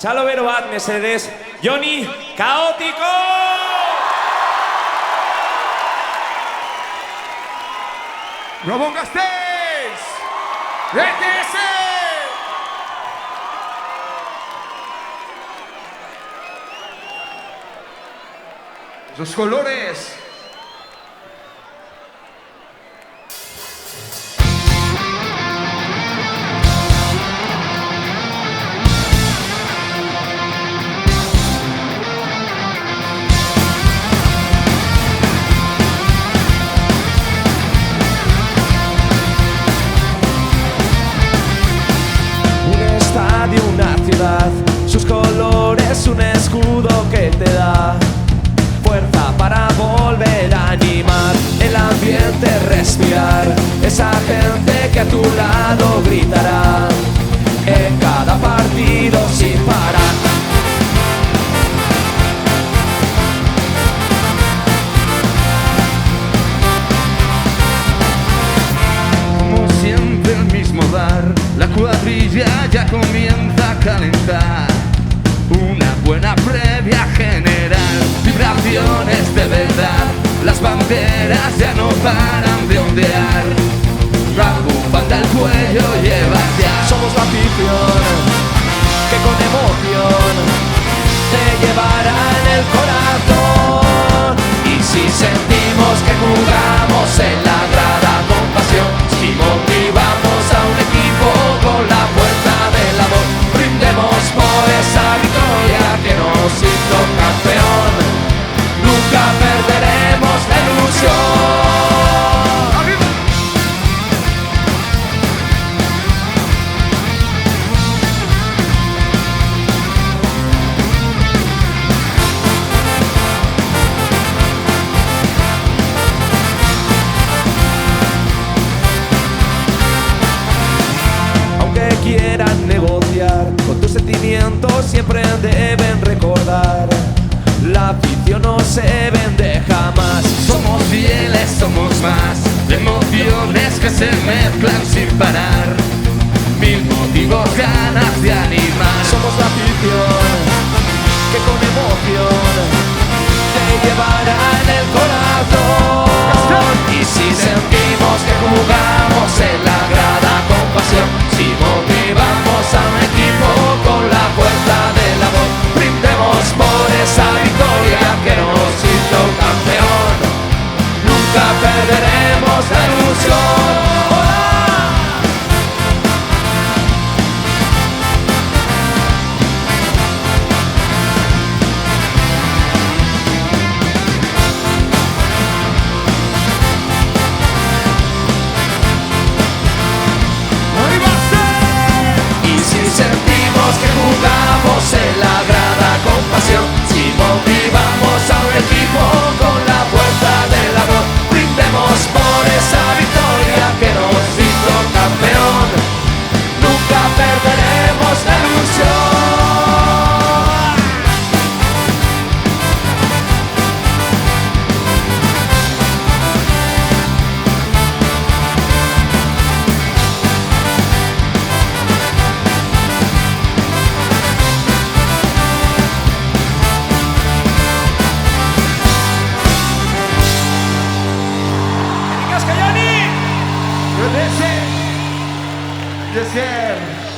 Chalo Bero bat, mesedez. Joni, kaotiko! Robón Gasteiz! ETS! Esos colores. Una ciudad, sus colores, un escudo que te da fuerza para volver a animar el ambiente, respirar, esa gente que a tu lado gritará en cada partido sin parar. Como siempre el mismo bar, la cuadrilla ya comienza a calentar. Una buena previa general, vibraciones de verdad. Las banderas ya no paran de ondear. La bufanda al cuello llevas ya. Somos la afición que con emoción te llevará en el corazón. Y si sentimos que jugamos en la grada con pasión, si motivamos a un equipo con la fuerza del amor, brindemos por esa victoria que nos hizo campeón. Nunca perderemos la ilusión. Quieran negociar con tus sentimientos, siempre deben recordar: la afición no se vende jamás. Somos fieles, somos más, de emociones que se mezclan sin parar. Mil motivos, ganas de animar. Somos la afición que con emoción te llevará en el corazón. Y si sentimos que jugamos en la grada con pasión, si motivamos a un equipo con la fuerza del amor, brindemos por esa victoria que nos hizo campeón. Nunca perderemos la ilusión. Sentimos que jugamos en la grada con pasión, si motivamos a un equipo con la fuerza del amor, brindemos por esa victoria que nos hizo campeón. Nunca perderemos la ilusión. Yes,